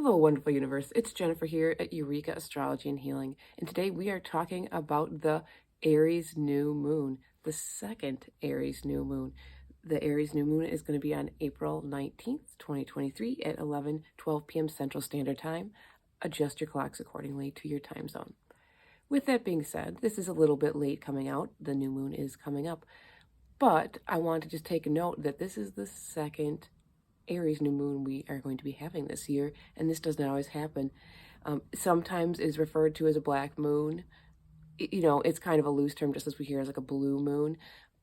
Hello, wonderful universe. It's Jennifer here at Eureka Astrology and Healing, and today we are talking about the Aries new moon, the second Aries new moon. The Aries new moon is going to be on April 19th, 2023 at 11:12 p.m. Central Standard Time. Adjust your clocks accordingly to your time zone. With that being said, this is a little bit late coming out. The new moon is coming up, but I want to just take a note that this is the second Aries new moon we are going to be having this year, and this does not always happen. Sometimes is referred to as a black moon. It's kind of a loose term, just as we hear as like a blue moon,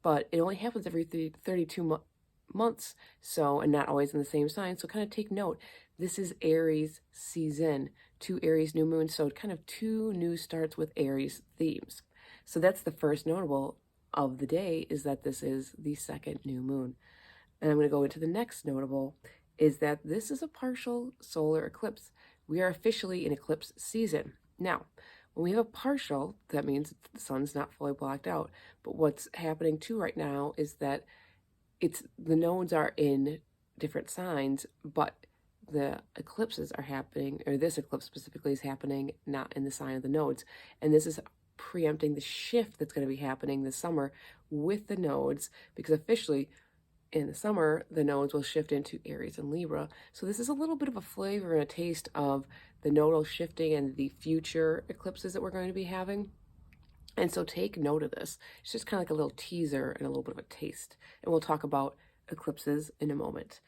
but it only happens every 32 months, so, and not always in the same sign. So kind of take note. This is Aries season, two Aries new moons, so kind of two new starts with Aries themes. So that's the first notable of the day, is that this is the second new moon. And I'm going to go into the next notable, is that this is a partial solar eclipse. We are officially in eclipse season. Now, when we have a partial, that means the sun's not fully blocked out. But what's happening too right now is that the nodes are in different signs, but the eclipses are happening, or this eclipse specifically is happening not in the sign of the nodes. And this is preempting the shift that's going to be happening this summer with the nodes, because officially in the summer, the nodes will shift into Aries and Libra. So this is a little bit of a flavor and a taste of the nodal shifting and the future eclipses that we're going to be having. And so take note of this. It's just kind of like a little teaser and a little bit of a taste. And we'll talk about eclipses in a moment.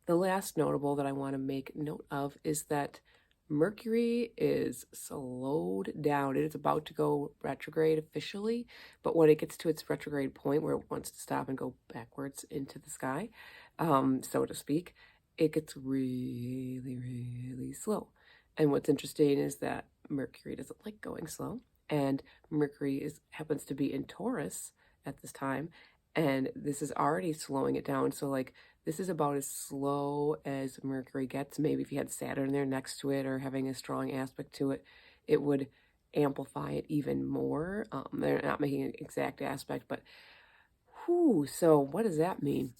The last notable that I want to make note of is that Mercury is slowed down. It is about to go retrograde officially, but when it gets to its retrograde point where it wants to stop and go backwards into the sky, so to speak, it gets really, really slow. And what's interesting is that Mercury doesn't like going slow, and Mercury happens to be in Taurus at this time, and this is already slowing it down. So like, this is about as slow as Mercury gets. Maybe if you had Saturn there next to it or having a strong aspect to it, it would amplify it even more. They're not making an exact aspect, but whew, so what does that mean?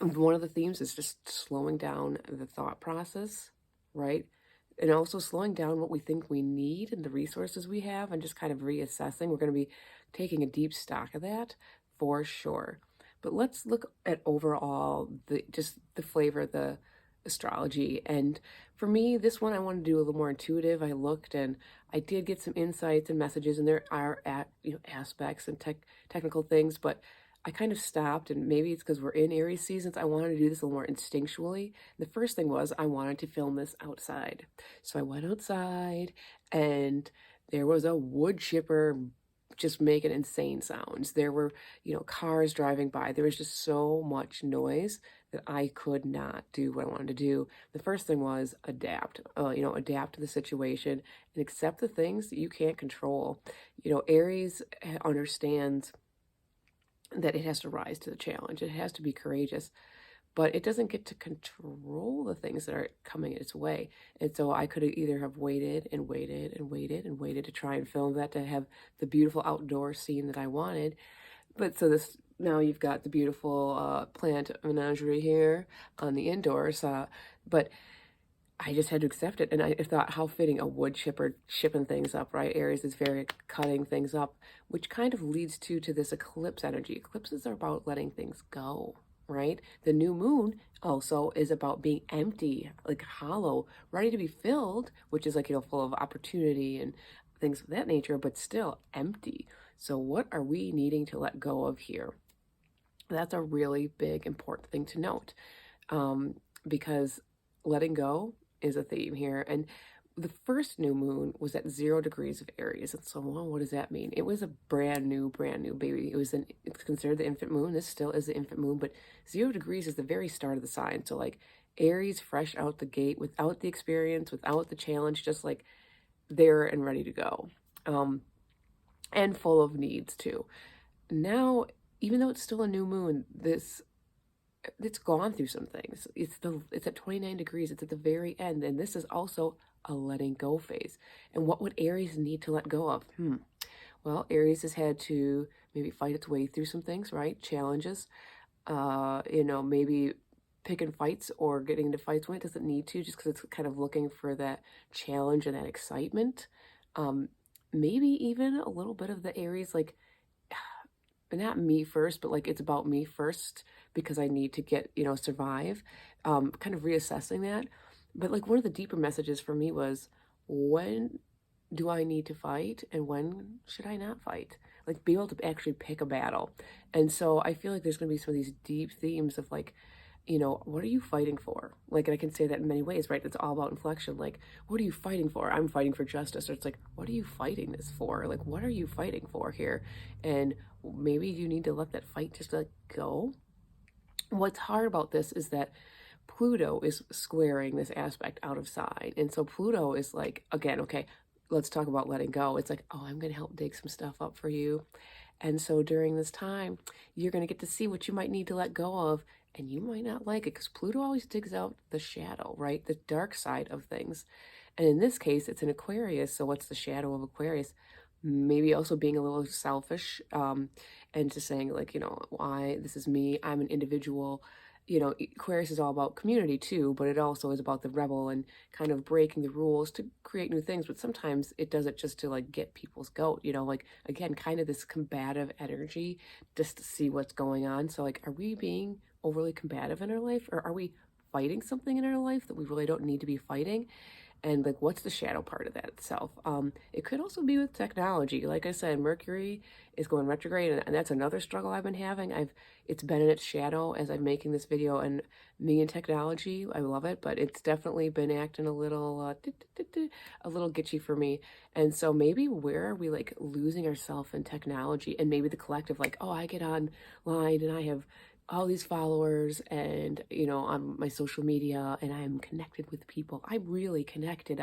One of the themes is just slowing down the thought process, right? And also slowing down what we think we need and the resources we have, and just kind of reassessing. We're going to be taking a deep stock of that for sure. But let's look at overall just the flavor of the astrology. And for me, this one I want to do a little more intuitive. I looked and I did get some insights and messages, and there are aspects and technical things, but I kind of stopped, and maybe it's because we're in Aries seasons. I wanted to do this a little more instinctually. The first thing was I wanted to film this outside. So I went outside, and there was a wood chipper just making insane sounds. There were, cars driving by. There was just so much noise that I could not do what I wanted to do. The first thing was adapt, adapt to the situation and accept the things that you can't control. Aries understands that it has to rise to the challenge. It has to be courageous, but it doesn't get to control the things that are coming its way. And so I could either have waited and waited and waited and waited to try and film that, to have the beautiful outdoor scene that I wanted. But so now you've got the beautiful plant menagerie here on the indoors, but I just had to accept it. And I thought, how fitting, a wood chipper chipping things up, right? Aries is very cutting things up, which kind of leads to this eclipse energy. Eclipses are about letting things go, right? The new moon also is about being empty, like hollow, ready to be filled, which is like, full of opportunity and things of that nature, but still empty. So what are we needing to let go of here? That's a really big, important thing to note, because letting go is a theme here. And the first new moon was at 0 degrees of Aries. And so, well, what does that mean? It was a brand new baby. It's considered the infant moon. This still is the infant moon, but 0 degrees is the very start of the sign. So like Aries, fresh out the gate, without the experience, without the challenge, just like there and ready to go. And full of needs too. Now, even though it's still a new moon, it's gone through some things. It's at 29 degrees. It's at the very end. And this is also a letting go phase. And what would Aries need to let go of? Well, Aries has had to maybe fight its way through some things, right? Challenges, maybe picking fights or getting into fights when it doesn't need to, just because it's kind of looking for that challenge and that excitement. Um, Maybe even a little bit of the Aries, like not me first, but like it's about me first because I need to get, survive. Kind of reassessing that. But like one of the deeper messages for me was, when do I need to fight and when should I not fight? Like be able to actually pick a battle. And so I feel like there's going to be some of these deep themes of like, what are you fighting for? Like, and I can say that in many ways, right? It's all about inflection. Like, what are you fighting for? I'm fighting for justice. Or it's like, what are you fighting this for? Like, what are you fighting for here? And maybe you need to let that fight just like go. What's hard about this is that Pluto is squaring this aspect out of sign. And so Pluto is like, again, okay, let's talk about letting go. It's like, oh, I'm going to help dig some stuff up for you. And so during this time, you're going to get to see what you might need to let go of, and you might not like it because Pluto always digs out the shadow, right? The dark side of things. And in this case, it's an Aquarius. So what's the shadow of Aquarius? Maybe also being a little selfish, and just saying like, why this is me, I'm an individual. Aquarius is all about community too, but it also is about the rebel and kind of breaking the rules to create new things. But sometimes it does it just to like get people's goat, like again, kind of this combative energy just to see what's going on. So like, are we being overly combative in our life, or are we fighting something in our life that we really don't need to be fighting? And like, what's the shadow part of that itself? It could also be with technology. Like I said, Mercury is going retrograde, and that's another struggle I've been having. It's been in its shadow as I'm making this video, and me and technology, I love it, but it's definitely been acting a little a little gitchy for me. And so maybe where are we like losing ourselves in technology, and maybe the collective, like, oh, I get online and I have all these followers and on my social media, and I'm connected with people, I'm really connected,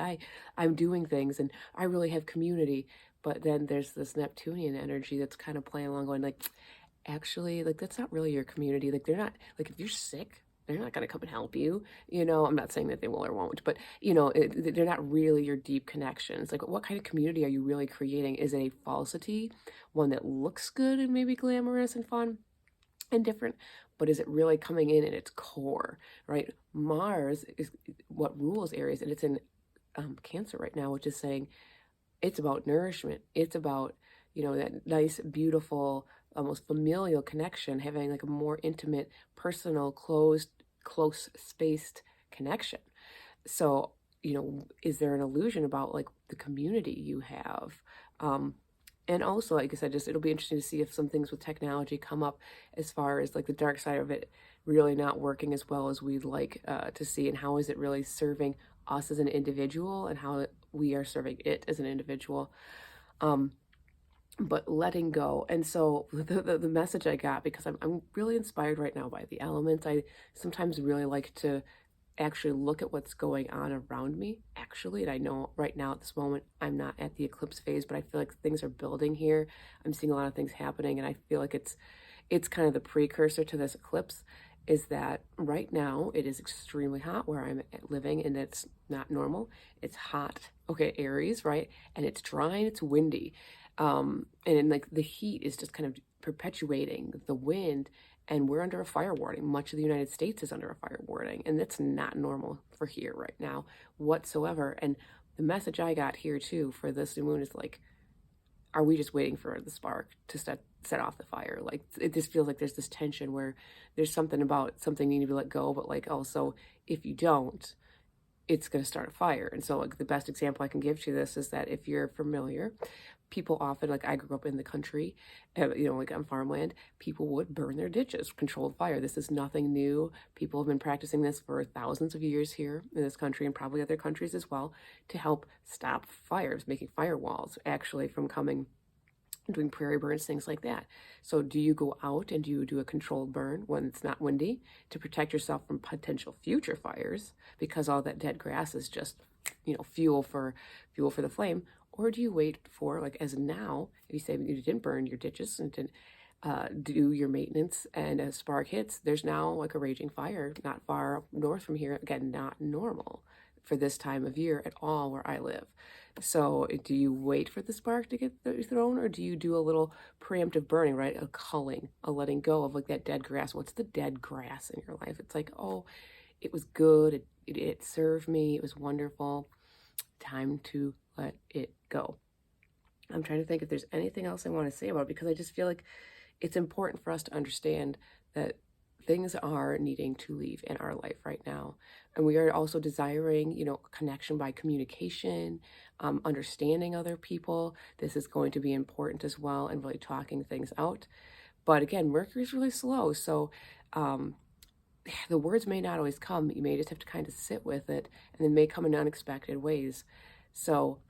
I'm doing things and I really have community. But then there's this Neptunian energy that's kind of playing along, going like, actually, like, that's not really your community. Like, they're not, like, if you're sick, they're not going to come and help you. I'm not saying that they will or won't, but they're not really your deep connections. Like, what kind of community are you really creating? Is it a falsity, one that looks good and maybe glamorous and fun and different, but is it really coming in at its core, right? Mars is what rules Aries, and it's in Cancer right now, which is saying it's about nourishment. It's about, that nice, beautiful, almost familial connection, having like a more intimate, personal, close spaced connection. So, is there an illusion about like the community you have? And also, like I said, just it'll be interesting to see if some things with technology come up as far as like the dark side of it really not working as well as we'd like to see, and how is it really serving us as an individual and how we are serving it as an individual. But letting go. And so the message I got, because I'm really inspired right now by the elements, I sometimes really like to actually look at what's going on around me, actually. And I know right now at this moment I'm not at the eclipse phase, but I feel like things are building here. I'm seeing a lot of things happening, and I feel like it's kind of the precursor to this eclipse. Is that right now it is extremely hot where I'm living, and it's not normal. It's hot, okay, Aries, right? And it's dry and it's windy. And like the heat is just kind of perpetuating the wind, and we're under a fire warning. Much of the United States is under a fire warning, and that's not normal for here right now whatsoever. And the message I got here too for this new moon is like, are we just waiting for the spark to set off the fire? Like, it just feels like there's this tension where there's something about something needing to be let go, but like also if you don't, it's going to start a fire. And so like the best example I can give to this is that if you're familiar, people often, like I grew up in the country, like on farmland, people would burn their ditches, controlled fire. This is nothing new. People have been practicing this for thousands of years here in this country, and probably other countries as well, to help stop fires, making firewalls actually from coming, doing prairie burns, things like that. So do you go out and do you do a controlled burn when it's not windy to protect yourself from potential future fires, because all that dead grass is just, fuel for the flame? Or do you wait for, like, as now, if you say you didn't burn your ditches and didn't do your maintenance, and a spark hits, there's now like a raging fire not far north from here. Again, not normal. for this time of year at all where I live. So do you wait for the spark to get thrown, or do you do a little preemptive burning, right? A culling, a letting go of like that dead grass. What's the dead grass in your life? It's like, oh, it was good. It served me. It was wonderful. Time to let it go. I'm trying to think if there's anything else I want to say about it, because I just feel like it's important for us to understand that things are needing to leave in our life right now. And we are also desiring, connection by communication, understanding other people. This is going to be important as well, and really talking things out. But again, Mercury's really slow. So the words may not always come. You may just have to kind of sit with it, and they may come in unexpected ways. So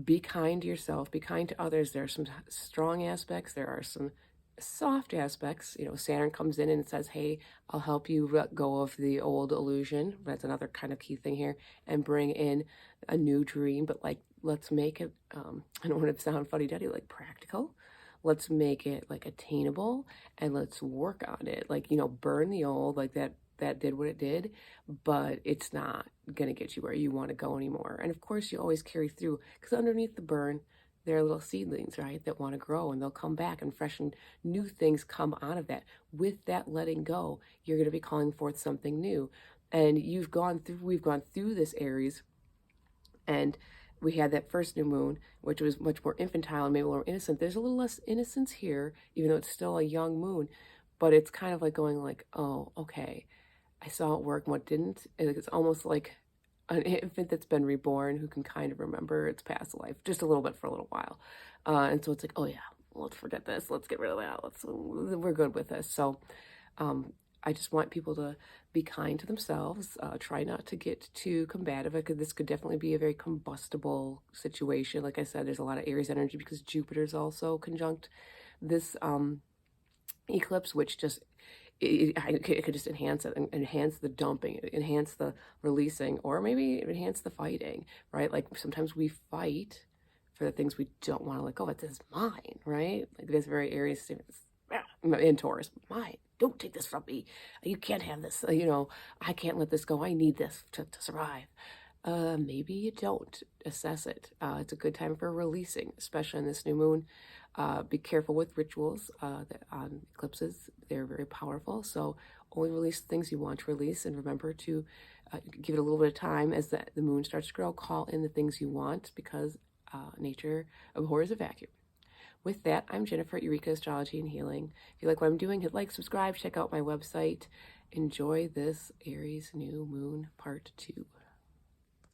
be kind to yourself, be kind to others. There are some strong aspects, there are some soft aspects. Saturn comes in and says, hey, I'll help you let go of the old illusion. That's another kind of key thing here, and bring in a new dream. But like, let's make it, I don't want to sound fuddy-duddy, like practical. Let's make it like attainable, and let's work on it. Like, burn the old, like that did what it did, but it's not going to get you where you want to go anymore. And of course, you always carry through, because underneath the burn, there are little seedlings, right, that want to grow, and they'll come back, and fresh and new things come out of that. With that letting go, you're going to be calling forth something new. And we've gone through this Aries, and we had that first new moon, which was much more infantile and maybe a little more innocent. There's a little less innocence here, even though it's still a young moon, but it's kind of like going like, oh, okay, I saw it work and what didn't. It's almost like an infant that's been reborn who can kind of remember its past life just a little bit for a little while. And so it's like, oh yeah, let's forget this. Let's get rid of that. We're good with this. So I just want people to be kind to themselves. Try not to get too combative, because this could definitely be a very combustible situation. Like I said, there's a lot of Aries energy because Jupiter's also conjunct this eclipse, which just it could just enhance it, enhance the dumping, enhance the releasing, or maybe enhance the fighting, right? Like sometimes we fight for the things we don't want to let go of. This is mine, right? Like this very Aries in Taurus, mine. Don't take this from me. You can't have this. I can't let this go. I need this to survive. Maybe you don't. Assess it. It's a good time for releasing, especially in this new moon. Be careful with rituals on eclipses. They're very powerful. So only release things you want to release, and remember to give it a little bit of time as the moon starts to grow. Call in the things you want, because nature abhors a vacuum. With that, I'm Jennifer at Eureka Astrology and Healing. If you like what I'm doing, hit like, subscribe, check out my website. Enjoy this Aries new moon part 2.